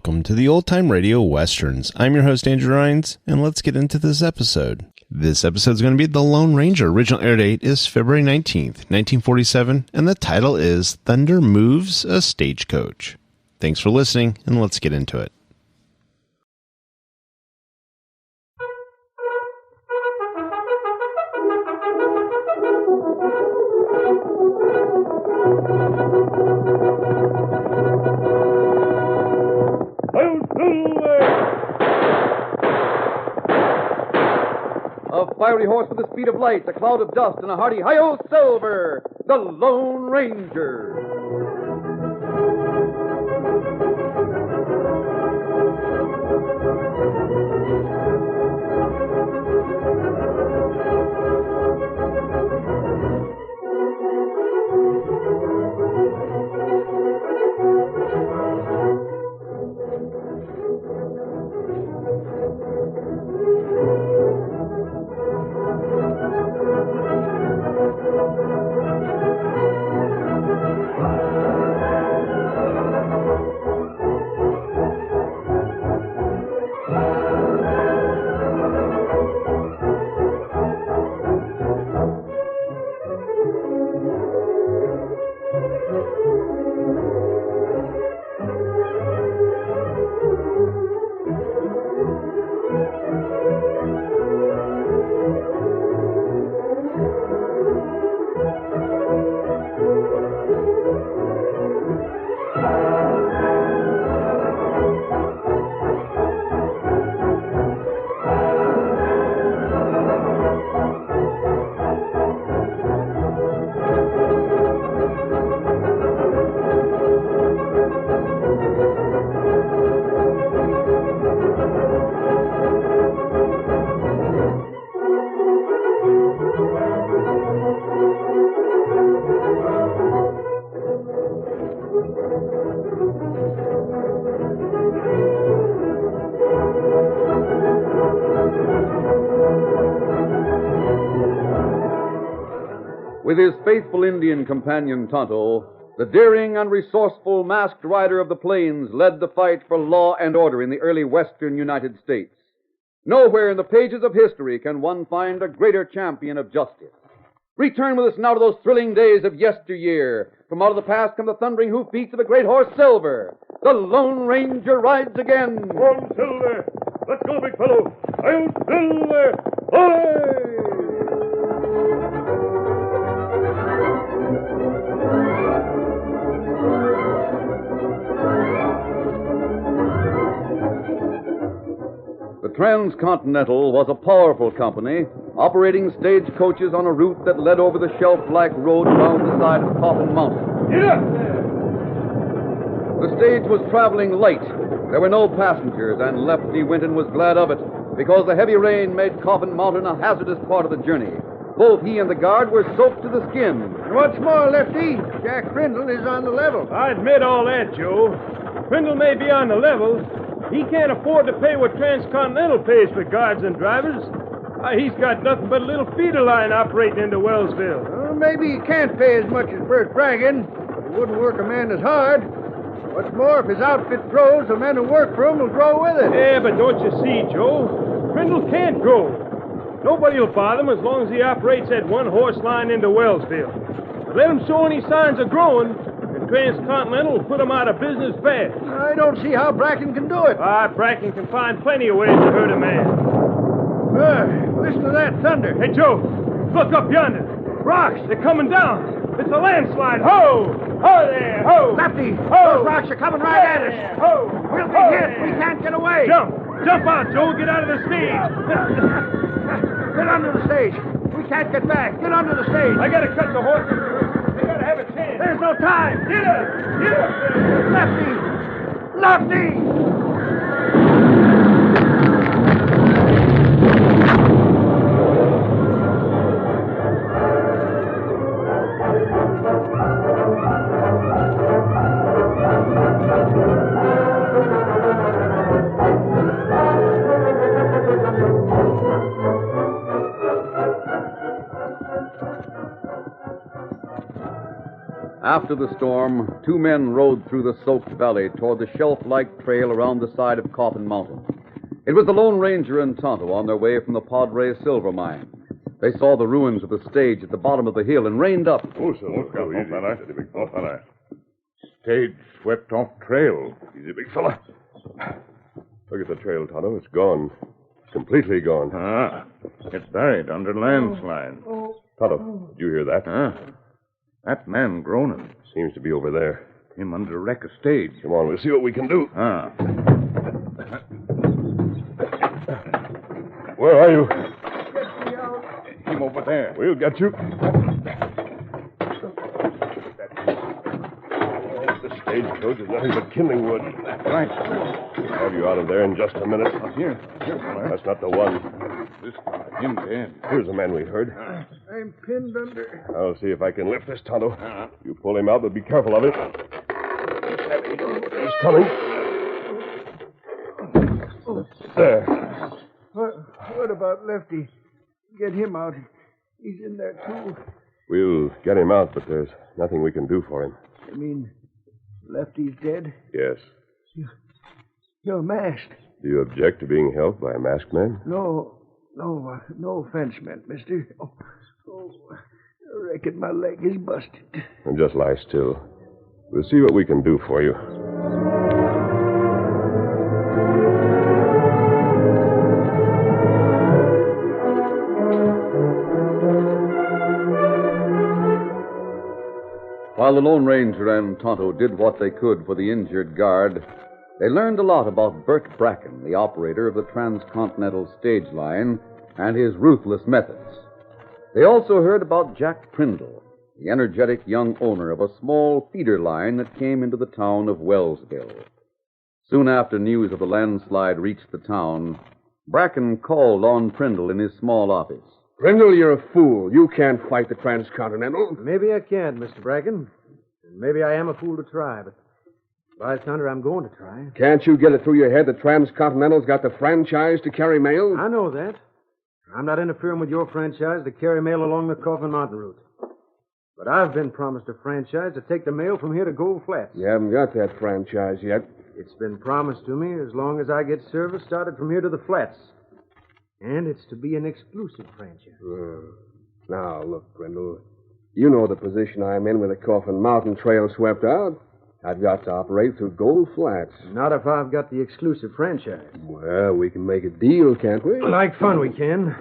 Welcome to the Old Time Radio Westerns. I'm your host, Andrew Rines, and let's get into this episode. This episode is going to be The Lone Ranger. Original air date is February 19th, 1947, and the title is Thunder Moves a Stagecoach. Thanks for listening, and let's get into it. A fiery horse with the speed of light, a cloud of dust, and a hearty hi-yo Silver, the Lone Ranger. With his faithful Indian companion Tonto, the daring and resourceful masked rider of the plains led the fight for law and order in the early western United States. Nowhere in the pages of history can one find a greater champion of justice. Return with us now to those thrilling days of yesteryear. From out of the past come the thundering hoofbeats of a great horse, Silver. The Lone Ranger rides again. Come on, Silver. Let's go, big fellow. I'll Silver. Hoy! The Transcontinental was a powerful company, operating stagecoaches on a route that led over the shelf-like road around the side of Coffin Mountain. Get up! The stage was traveling light. There were no passengers, and Lefty Winton was glad of it, because the heavy rain made Coffin Mountain a hazardous part of the journey. Both he and the guard were soaked to the skin. What's more, Lefty, Jack Crindle is on the level. I admit all that, Joe. Crindle may be on the level. He can't afford to pay what Transcontinental pays for guards and drivers. He's got nothing but a little feeder line operating into Wellsville. Well, maybe he can't pay as much as Bert Braggin, but he wouldn't work a man as hard. What's more, if his outfit grows, the men who work for him will grow with it. Yeah, but don't you see, Joe? Crindle can't grow. Nobody will bother him as long as he operates that one-horse line into Wellsville. But let him show any signs of growing, and Transcontinental will put him out of business fast. I don't see how Bracken can do it. Bracken can find plenty of ways to hurt a man. Listen to that thunder. Hey, Joe, look up yonder. Rocks, they're coming down. It's a landslide. Ho! Ho there! Ho! Lefty, Ho! those rocks are coming right at us. There. Ho! We'll be Ho hit. there. We can't get away. Jump! Jump out, Joe. Get out of the stage. Get under the stage. We can't get back. Get under the stage. I gotta cut the horses. They gotta have a chance. There's no time. Get up! Get up there! Lefty! Lefty! After the storm, two men rode through the soaked valley toward the shelf-like trail around the side of Coffin Mountain. It was the Lone Ranger and Tonto on their way from the Padre silver mine. They saw the ruins of the stage at the bottom of the hill and reined up. Oh, fella. Oh, fella. Stage swept off trail. Easy, big fella. Look at the trail, Tonto. It's gone. Completely gone. It's buried under landslide. Tonto, did you hear that? That man groaning. Seems to be over there. Him under wreck of stage. Come on, we'll see what we can do. Where are you? Get me out. Him over there. We'll get you. The stagecoach is nothing but kindling wood. Right. I'll have you out of there in just a minute. Here, fella. That's not the one. This car, him dead. Here's the man we heard. I'm pinned under. I'll see if I can lift this, Tonto. You pull him out, but be careful of it. He's coming. There. What about Lefty? Get him out. He's in there, too. We'll get him out, but there's nothing we can do for him. You mean Lefty's dead? Yes. You're masked. Do you object to being helped by a masked man? No offense meant, mister. I reckon my leg is busted. And just lie still. We'll see what we can do for you. While the Lone Ranger and Tonto did what they could for the injured guard, they learned a lot about Bert Bracken, the operator of the transcontinental stage line, and his ruthless methods. They also heard about Jack Prindle, the energetic young owner of a small feeder line that came into the town of Wellsville. Soon after news of the landslide reached the town, Bracken called on Prindle in his small office. Prindle, you're a fool. You can't fight the Transcontinental. Maybe I can't, Mr. Bracken. Maybe I am a fool to try, but by thunder, I'm going to try. Can't you get it through your head that Transcontinental's got the franchise to carry mail? I know that. I'm not interfering with your franchise to carry mail along the Coffin Mountain route. But I've been promised a franchise to take the mail from here to Gold Flats. You haven't got that franchise yet. It's been promised to me as long as I get service started from here to the Flats. And it's to be an exclusive franchise. Now, look, Prindle. You know the position I'm in with the Coffin Mountain Trail swept out. I've got to operate through Gold Flats. Not if I've got the exclusive franchise. Well, we can make a deal, can't we? Like fun, we can.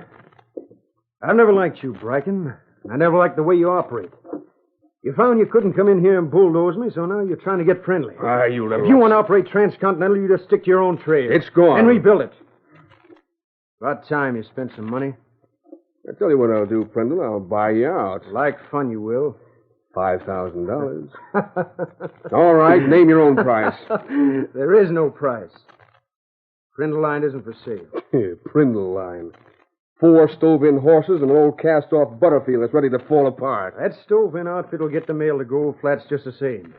I've never liked you, Bracken. I never liked the way you operate. You found you couldn't come in here and bulldoze me, so now you're trying to get friendly. You little... If you want to operate Transcontinental, you just stick to your own trail. It's gone. And rebuild it. About time you spent some money. I tell you what I'll do, Prindle. I'll buy you out. Like fun, you will. $5,000. All right, name your own price. There is no price. Prindle line isn't for sale. Prindle line. 4 stove-in horses and an old cast-off Butterfield that's ready to fall apart. That stove-in outfit will get the mail to Gold Flats just the same.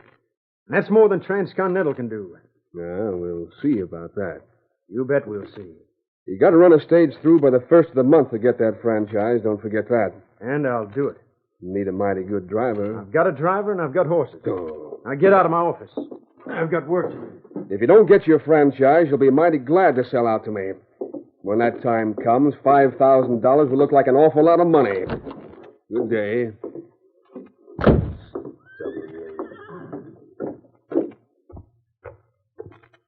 And that's more than Transcontinental can do. Yeah, we'll see about that. You bet we'll see. You got to run a stage through by the first of the month to get that franchise. Don't forget that. And I'll do it. You need a mighty good driver. I've got a driver and I've got horses. Oh. Now get out of my office. I've got work to do. If you don't get your franchise, you'll be mighty glad to sell out to me. When that time comes, $5,000 will look like an awful lot of money. Good day.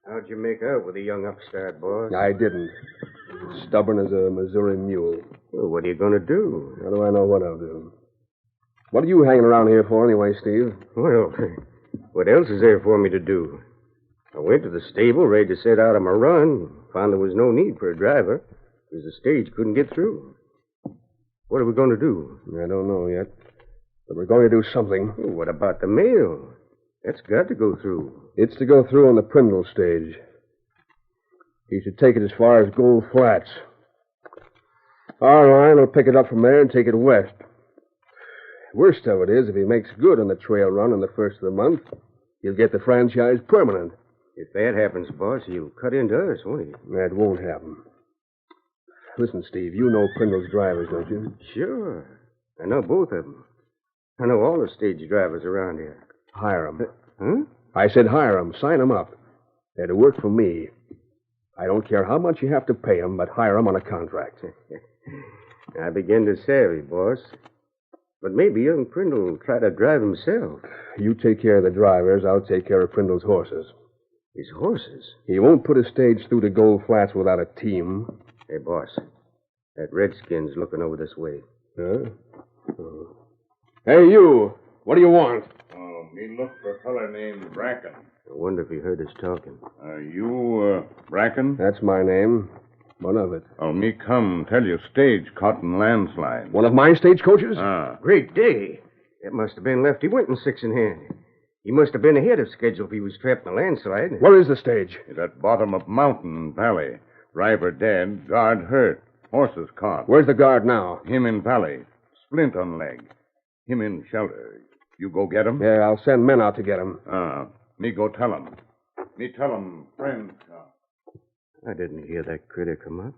How'd you make out with the young upstart, boss? I didn't. Stubborn as a Missouri mule. Well, what are you going to do? How do I know what I'll do? What are you hanging around here for anyway, Steve? Well, what else is there for me to do? I went to the stable ready to set out on my run. Found there was no need for a driver because the stage couldn't get through. What are we going to do? I don't know yet. But we're going to do something. Well, what about the mail? That's got to go through. It's to go through on the Prindle stage. He should take it as far as Gold Flats. Our line will pick it up from there and take it west. Worst of it is, if he makes good on the trail run on the first of the month, he'll get the franchise permanent. If that happens, boss, he'll cut into us, won't he? That won't happen. Listen, Steve, you know Prindle's drivers, don't you? Sure. I know both of them. I know all the stage drivers around here. Hire 'em. Huh? I said hire 'em. Sign 'em up. They're to work for me. I don't care how much you have to pay 'em, but hire 'em on a contract. I begin to savvy, boss. But maybe young Prindle will try to drive himself. You take care of the drivers. I'll take care of Prindle's horses. His horses? He won't put a stage through the Gold Flats without a team. Hey, boss. That redskin's looking over this way. Huh? Oh. Hey, you. What do you want? Oh, me look for a feller named Bracken. I wonder if he heard us talking. Bracken? That's my name. One of it. Oh, me come tell you stage caught in landslide. One of my stagecoaches? Great day. That must have been Lefty Winton six in hand. He must have been ahead of schedule if he was trapped in a landslide. Where is the stage? It's at bottom of mountain valley. Driver dead, guard hurt. Horses caught. Where's the guard now? Him in valley. Splint on leg. Him in shelter. You go get him? Yeah, I'll send men out to get him. Me go tell him. Me tell him friends come. I didn't hear that critter come up.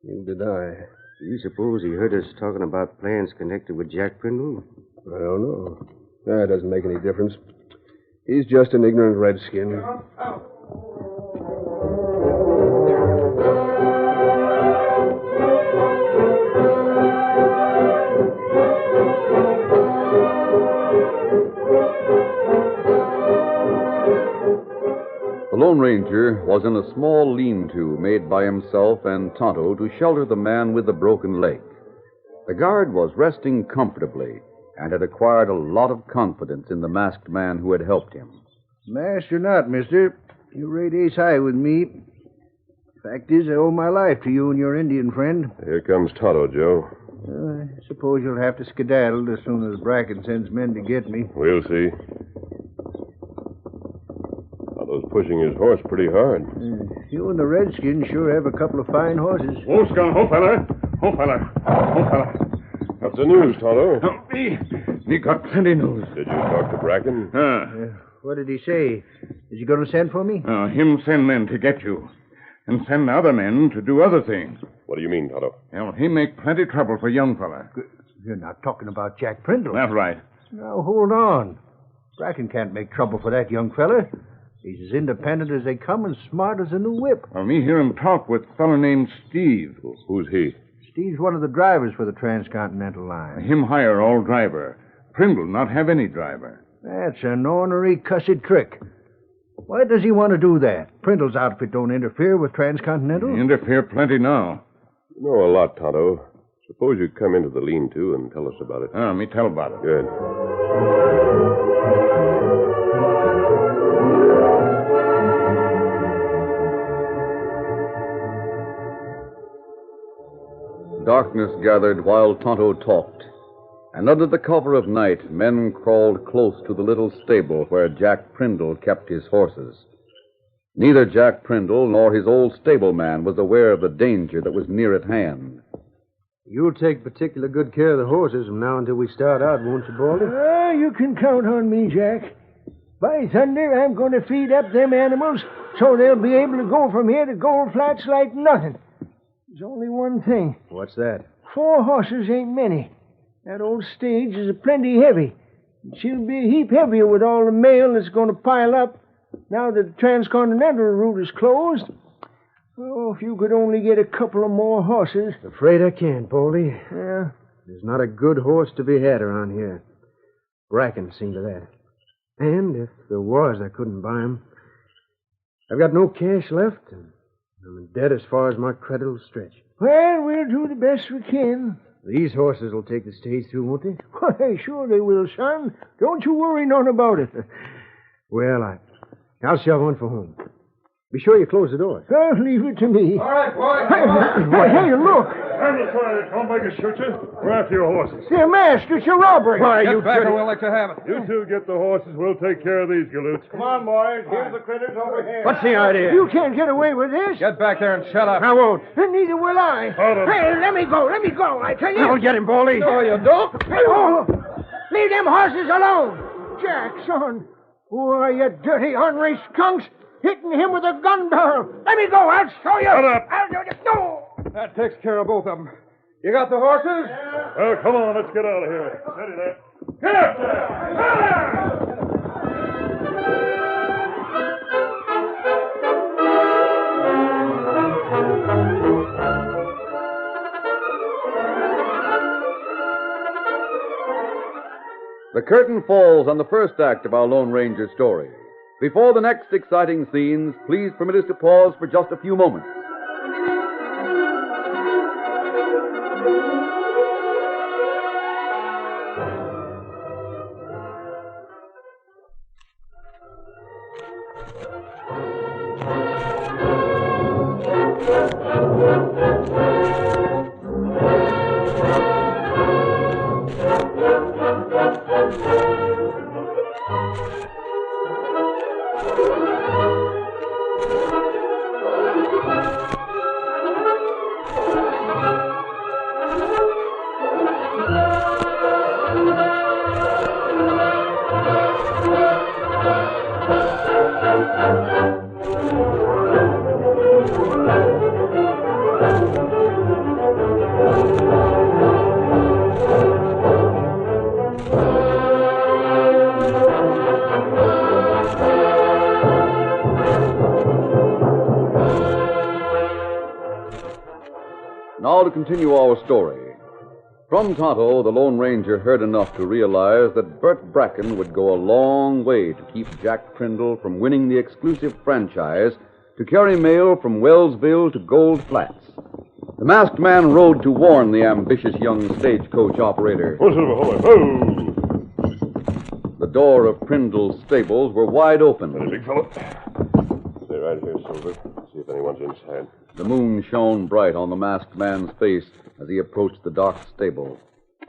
Neither did I. Do you suppose he heard us talking about plans connected with Jack Prindle? I don't know. That doesn't make any difference. He's just an ignorant redskin. The Lone Ranger was in a small lean-to made by himself and Tonto to shelter the man with the broken leg. The guard was resting comfortably and had acquired a lot of confidence in the masked man who had helped him. Masked or not, mister, you rate ace high with me. Fact is, I owe my life to you and your Indian friend. Here comes Tonto, Joe. I suppose you'll have to skedaddle as soon as Bracken sends men to get me. We'll see. Tonto's pushing his horse pretty hard. You and the Redskins sure have a couple of fine horses. Oh, Skunk, ho, fella. Ho, fella. Ho, fella. What's the news, Tonto? Me got plenty news. Did you talk to Bracken? What did he say? Is he going to send for me? Him send men to get you. And send other men to do other things. What do you mean, Tonto? Well, he make plenty trouble for young fella. You're not talking about Jack Prindle. That's right. Now, hold on. Bracken can't make trouble for that young fella. He's as independent as they come and smart as a new whip. Well, me hear him talk with a fella named Steve. Who's he? Steve's one of the drivers for the transcontinental line. Him hire all driver. Prindle not have any driver. That's an ornery, cussed trick. Why does he want to do that? Prindle's outfit don't interfere with transcontinental. Interfere plenty now. You know a lot, Tonto. Suppose you come into the lean-to and tell us about it. Me tell about it. Good. Darkness gathered while Tonto talked, and under the cover of night, men crawled close to the little stable where Jack Prindle kept his horses. Neither Jack Prindle nor his old stableman was aware of the danger that was near at hand. You'll take particular good care of the horses from now until we start out, won't you, Baldy? You can count on me, Jack. By thunder, I'm going to feed up them animals so they'll be able to go from here to Gold Flats like nothing. There's only one thing. What's that? 4 horses ain't many. That old stage is plenty heavy. She'll be a heap heavier with all the mail that's going to pile up now that the transcontinental route is closed. Oh, if you could only get a couple of more horses. Afraid I can't, Baldy. Yeah. There's not a good horse to be had around here. Bracken seen to that. And if there was, I couldn't buy 'em. I've got no cash left, and I'm in debt as far as my credit will stretch. Well, we'll do the best we can. These horses will take the stage through, won't they? Why, sure they will, son. Don't you worry none about it. Well, I'll shove on for home. Be sure you close the door. Leave it to me. All right, boy. Hey, look. Handle side. Don't make us shoot you. We're after your horses. They're masked. It's a robbery. Why, Get you back pretty... or we'll let you have it. You two get the horses. We'll take care of these galoots. Come on, boys. Here's the critters over here. What's the idea? You can't get away with this. Get back there and shut up. I won't. And neither will I. Hold on. Hey, let me go. I tell you. I'll get him, Baldy. No, you don't. Hey, oh, leave them horses alone. Jack, son. Why, you dirty, ornery skunks. Hitting him with a gun barrel. Let me go. I'll show you. Shut up. I'll do it. No. That takes care of both of them. You got the horses? Well, come on. Let's get out of here. Steady there. Get up there. The curtain falls on the first act of our Lone Ranger story. Before the next exciting scenes, please permit us to pause for just a few moments. Now to continue our story. From Tonto, the Lone Ranger heard enough to realize that Bert Bracken would go a long way to keep Jack Prindle from winning the exclusive franchise to carry mail from Wellsville to Gold Flats. The masked man rode to warn the ambitious young stagecoach operator. The door of Prindle's stables were wide open. Hey, big fella. Stay right here, Silver. See if anyone's inside. The moon shone bright on the masked man's face as he approached the dark stable.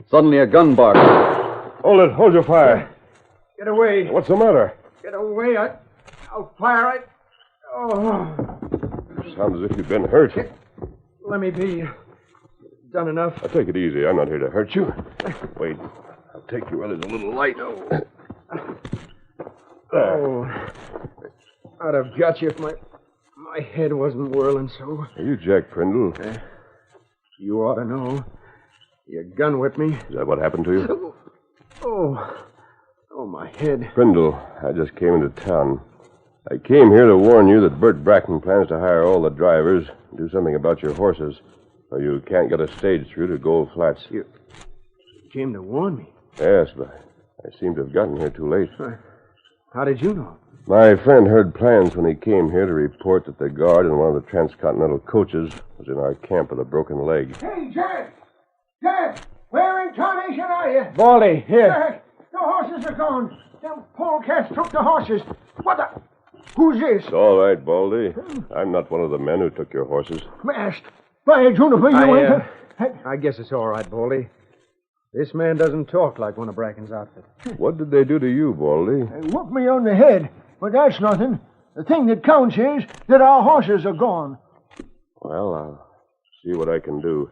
Suddenly a gun barked. Hold it. Hold your fire. Get away. What's the matter? Get away. I'll fire it. Oh. Sounds as if you've been hurt. Let me be. Done enough. Now, take it easy. I'm not here to hurt you. Wait. I'll take you where there's a little light. Oh. I'd have got you if my head wasn't whirling so. Are you Jack Prindle? You ought to know. You gun whipped me. Is that what happened to you? Oh, my head. Prindle, I just came into town. I came here to warn you that Bert Bracken plans to hire all the drivers and do something about your horses, or you can't get a stage through to Gold Flats. You came to warn me? Yes, but I seem to have gotten here too late. How did you know? My friend heard plans when he came here to report that the guard in one of the transcontinental coaches was in our camp with a broken leg. Hey, Jack! Jack! Where in tarnation are you? Baldy, here. Jack, the horses are gone. Them polecats took the horses. What the... Who's this? It's all right, Baldy. I'm not one of the men who took your horses. Masked. By Juniper, you ain't... I guess it's all right, Baldy. This man doesn't talk like one of Bracken's outfit. What did they do to you, Baldy? They whooped me on the head, but that's nothing. The thing that counts is that our horses are gone. Well, I'll see what I can do.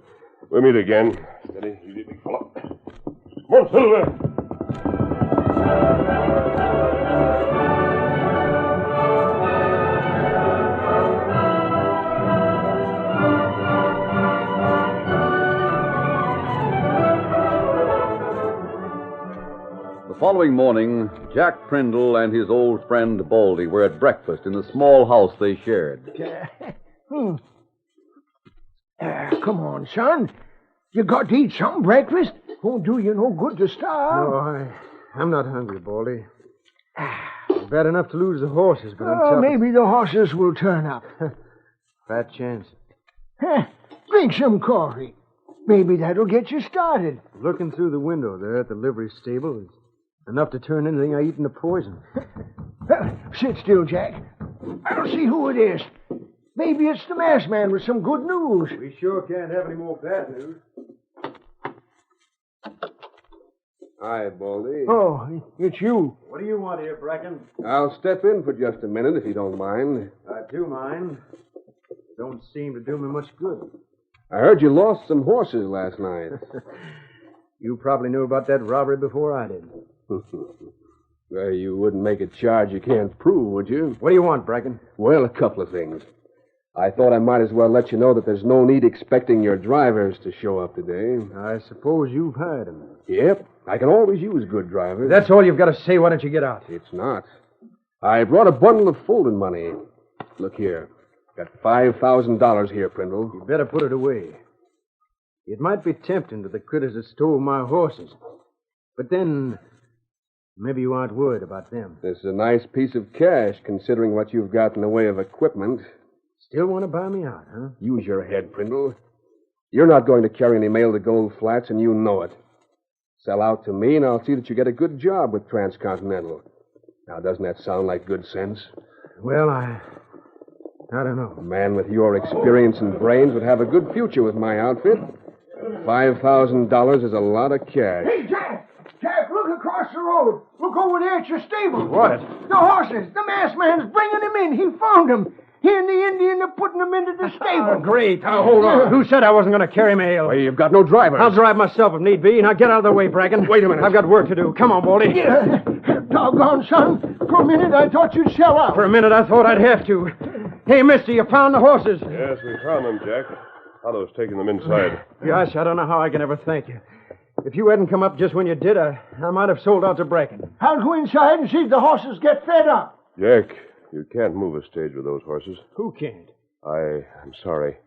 We'll meet again. Steady, easy, big fellow. Come on, Silver. The following morning, Jack Prindle and his old friend Baldy were at breakfast in the small house they shared. Come on, son. You got to eat some breakfast. Won't do you no good to starve. No, I'm not hungry, Baldy. It's bad enough to lose the horses, but maybe the horses will turn up. Fat chance. Drink some coffee. Maybe that'll get you started. Looking through the window there at the livery stable is enough to turn anything I eat into poison. Sit still, Jack. I'll see who it is. Maybe it's the masked man with some good news. We sure can't have any more bad news. Hi, Baldy. Oh, it's you. What do you want here, Bracken? I'll step in for just a minute, if you don't mind. I do mind. Don't seem to do me much good. I heard you lost some horses last night. You probably knew about that robbery before I did. Well, you wouldn't make a charge you can't prove, would you? What do you want, Bracken? Well, a couple of things. I thought I might as well let you know that there's no need expecting your drivers to show up today. I suppose you've hired them. Yep. I can always use good drivers. That's all you've got to say. Why don't you get out? It's not. I brought a bundle of folding money. Look here. Got $5,000 here, Prindle. You better put it away. It might be tempting to the critters that stole my horses. But then, maybe you aren't worried about them. This is a nice piece of cash, considering what you've got in the way of equipment. Still want to buy me out, huh? Use your head, Prindle. You're not going to carry any mail to Gold Flats, and you know it. Sell out to me, and I'll see that you get a good job with Transcontinental. Now, doesn't that sound like good sense? Well, I don't know. A man with your experience and brains would have a good future with my outfit. $5,000 is a lot of cash. Hey, Jack! Jack, look across the road. Look over there at your stable. What? The horses. The masked man's bringing them in. He found them. He and the Indian are putting them into the stable. Great. Now, hold on. Who said I wasn't going to carry mail? Well, you've got no drivers. I'll drive myself if need be. Now, get out of the way, Bracken. Wait a minute. I've got work to do. Come on, Baldy. Yeah. Doggone, son. For a minute, I thought you'd sell out. For a minute, I thought I'd have to. Hey, mister, you found the horses? Yes, we found them, Jack. Otto's taking them inside. Gosh, I don't know how I can ever thank you. If you hadn't come up just when you did, I might have sold out to Bracken. I'll go inside and see if the horses get fed up. Jack, you can't move a stage with those horses. Who can't? I'm sorry.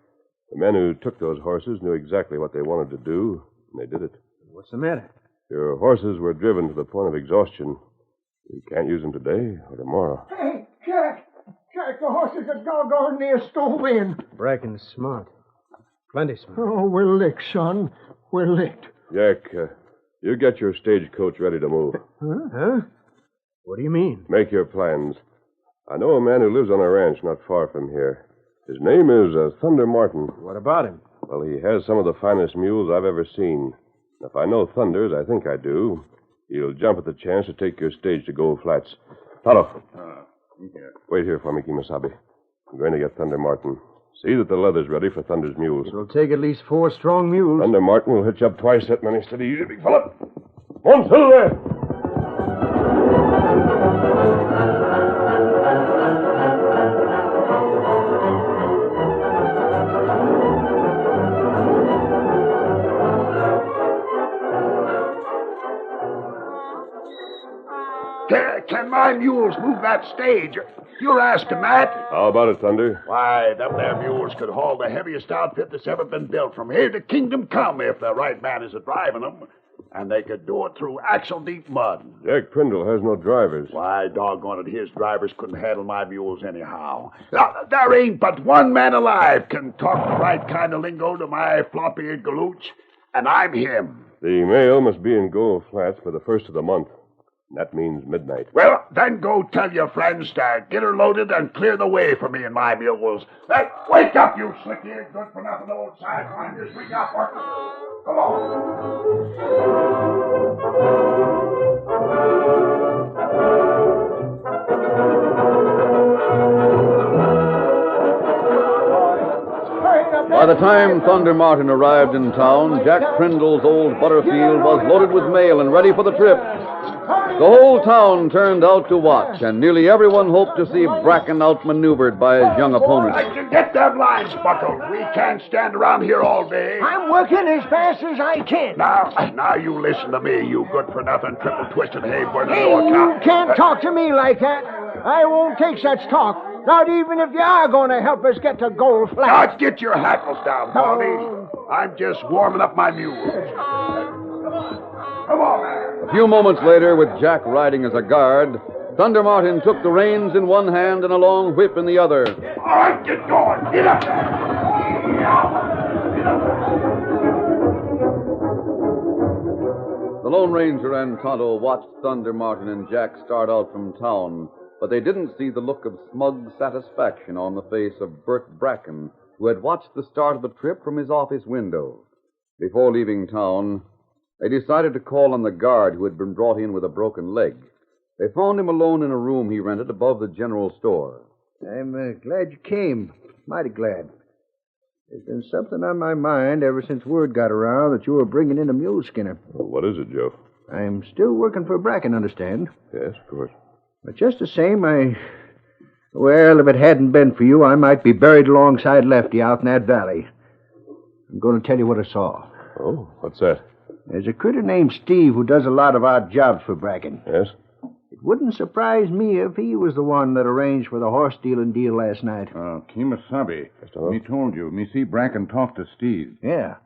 The men who took those horses knew exactly what they wanted to do, and they did it. What's the matter? Your horses were driven to the point of exhaustion. You can't use them today or tomorrow. Hey, Jack. Jack, the horses are doggone near stove in. Bracken's smart. Plenty smart. Oh, we're licked, son. We're licked. Jack, you get your stagecoach ready to move. Huh? What do you mean? Make your plans. I know a man who lives on a ranch not far from here. His name is Thunder Martin. What about him? Well, he has some of the finest mules I've ever seen. If I know Thunder's, I think I do, he'll jump at the chance to take your stage to Gold Flats. Tonto. Wait here for me, Kimasabi. I'm going to get Thunder Martin. See that the leather's ready for Thunder's mules. It'll take at least 4 strong mules. Thunder Martin will hitch up twice that many. Steady, easy, big fella. Come on, settle there. Can my mules move that stage? You're asking that? How about it, Thunder? Why, them there mules could haul the heaviest outfit that's ever been built from here to Kingdom Come if the right man is a-driving them. And they could do it through axle-deep mud. Jack Prindle has no drivers. Why, doggone it, his drivers couldn't handle my mules anyhow. There ain't but one man alive can talk the right kind of lingo to my flop-eared galooch, and I'm him. The mail must be in Gold Flats for the first of the month. That means midnight. Well, then go tell your friends to get her loaded and clear the way for me and my mules. Wake up, you slick-eared, good-for-nothing old sideline. Just wake up, or... Come on. By the time Thunder Martin arrived in town, Jack Prindle's old Butterfield was loaded with mail and ready for the trip. The whole town turned out to watch, and nearly everyone hoped to see Bracken outmaneuvered by his young opponent. Get them lines buckled. We can't stand around here all day. I'm working as fast as I can. Now you listen to me, you good-for-nothing, triple-twisted hay-burner. Hey, you can't talk to me like that. I won't take such talk. Not even if you are going to help us get to Gold Flats. Now, get your hackles down, Baldy. I'm just warming up my mules. Come on, man. A few moments later, with Jack riding as a guard, Thunder Martin took the reins in one hand and a long whip in the other. All right, get going. Get up there. The Lone Ranger and Tonto watched Thunder Martin and Jack start out from town, but they didn't see the look of smug satisfaction on the face of Bert Bracken, who had watched the start of the trip from his office window. Before leaving town, they decided to call on the guard who had been brought in with a broken leg. They found him alone in a room he rented above the general store. I'm glad you came. Mighty glad. There's been something on my mind ever since word got around that you were bringing in a mule skinner. Well, what is it, Joe? I'm still working for Bracken, understand? Yes, of course. But just the same, well, if it hadn't been for you, I might be buried alongside Lefty out in that valley. I'm going to tell you what I saw. Oh, what's that? There's a critter named Steve who does a lot of odd jobs for Bracken. Yes? It wouldn't surprise me if he was the one that arranged for the horse-stealing deal last night. Kemosabe. Me told you. Me see Bracken talk to Steve. Yeah.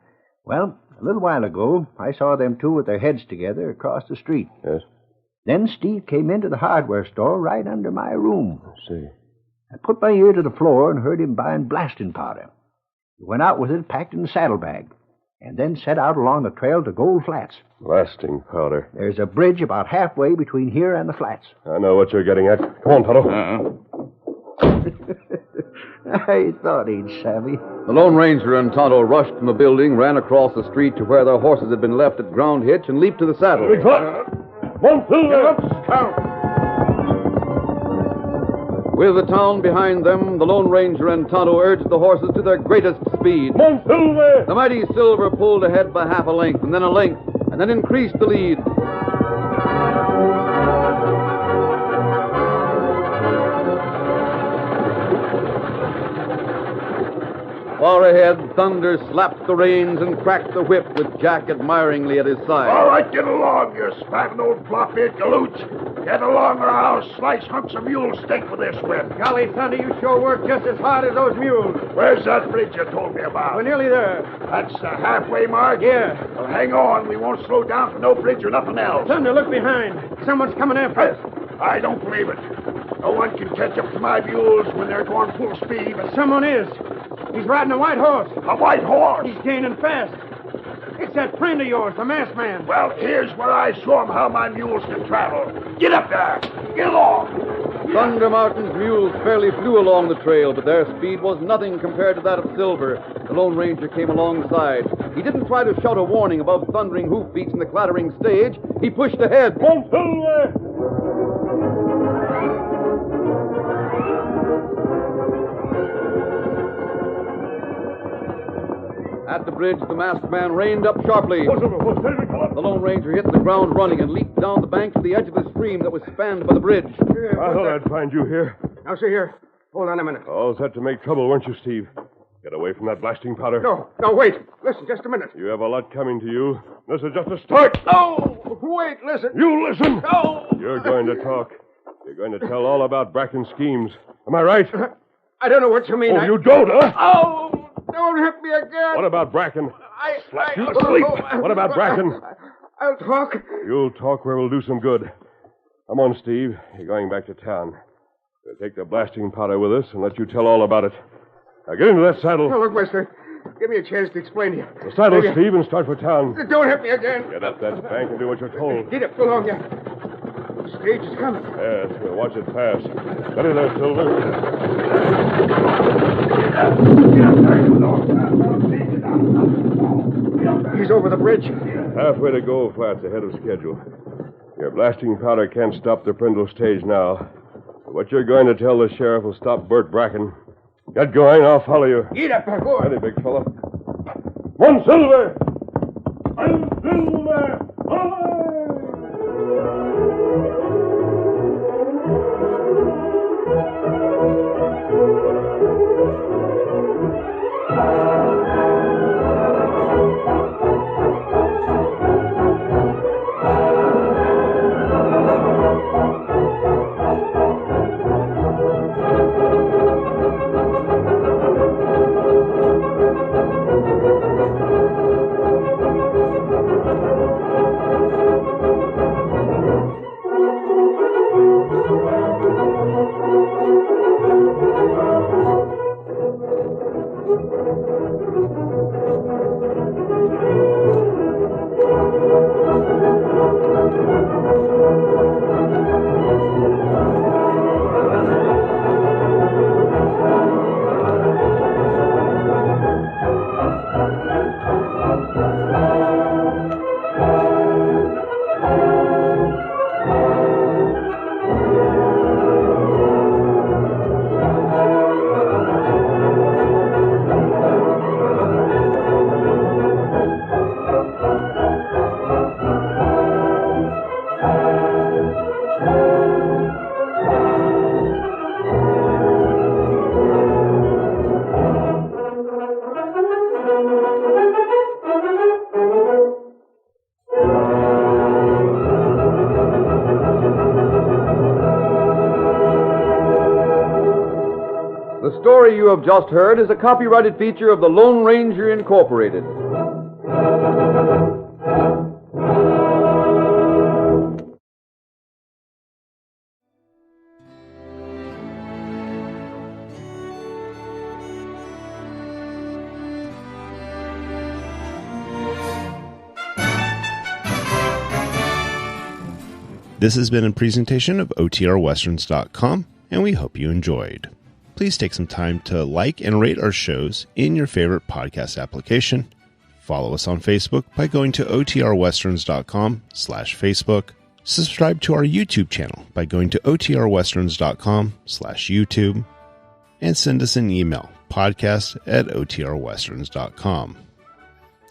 Well, a little while ago, I saw them two with their heads together across the street. Yes? Then Steve came into the hardware store right under my room. I see. I put my ear to the floor and heard him buying blasting powder. He went out with it packed in a saddlebag, and then set out along the trail to Gold Flats. Blasting powder. There's a bridge about halfway between here and the flats. I know what you're getting at. Come on, Tonto. I thought he'd savvy. The Lone Ranger and Tonto rushed from the building, ran across the street to where their horses had been left at ground hitch, and leaped to the saddle. With the town behind them, the Lone Ranger and Tonto urged the horses to their greatest speed. The mighty Silver pulled ahead by half a length, and then a length, and then increased the lead. Far ahead, Thunder slapped the reins and cracked the whip with Jack admiringly at his side. All right, get along, you spavined old flop-eared galooch. Get along or I'll slice hunks of mule steak with this whip. Golly, Thunder, you sure work just as hard as those mules. Where's that bridge you told me about? We're nearly there. That's the halfway mark? Yeah. Well, hang on. We won't slow down for no bridge or nothing else. Thunder, look behind. Someone's coming after us. I don't believe it. No one can catch up to my mules when they're going full speed. But someone is. He's riding a white horse. A white horse? He's gaining fast. It's that friend of yours, the masked man. Well, here's where I show him how my mules can travel. Get up there. Get along. Thunder Mountain's mules fairly flew along the trail, but their speed was nothing compared to that of Silver. The Lone Ranger came alongside. He didn't try to shout a warning above thundering hoofbeats and the clattering stage. He pushed ahead. At the bridge, the masked man reined up sharply. The Lone Ranger hit the ground running and leaped down the bank to the edge of the stream that was spanned by the bridge. I thought I'd find you here. Now, see here. Hold on a minute. All set to make trouble, weren't you, Steve? Get away from that blasting powder. No, wait. Listen, just a minute. You have a lot coming to you. This is just a start. No! Wait, listen. You listen. No! You're going to talk. You're going to tell all about Bracken's schemes. Am I right? I don't know what you mean. You don't, huh? Oh! Don't hit me again. What about Bracken? Slap you to sleep. What about Bracken? I'll talk. You'll talk where we'll do some good. Come on, Steve. You're going back to town. We'll take the blasting powder with us and let you tell all about it. Now get into that saddle. Now, look, mister. Give me a chance to explain to you. The saddle, Maybe Steve, and start for town. Don't hit me again. Get up that bank and do what you're told. Get up, go along there. The stage is coming. Yes, we'll watch it pass. Steady there, Silver. He's over the bridge. Halfway to Gold Flats ahead of schedule. Your blasting powder can't stop the Prindle stage now. But what you're going to tell the sheriff will stop Bert Bracken. Get going, I'll follow you. Get up there, boy. Ready, big fella. One Silver! One Silver! story you have just heard is a copyrighted feature of the Lone Ranger Incorporated. This has been a presentation of OTRWesterns.com, and we hope you enjoyed. Please take some time to like and rate our shows in your favorite podcast application. Follow us on Facebook by going to OTRWesterns.com/Facebook. Subscribe to our YouTube channel by going to OTRWesterns.com/YouTube. And send us an email, podcast@OTRWesterns.com.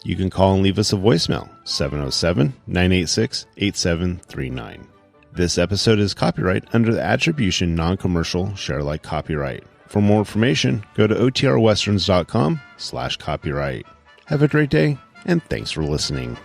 You can call and leave us a voicemail, 707-986-8739. This episode is copyright under the Attribution Non-Commercial Share-alike copyright. For more information, go to OTRWesterns.com/copyright. Have a great day, and thanks for listening.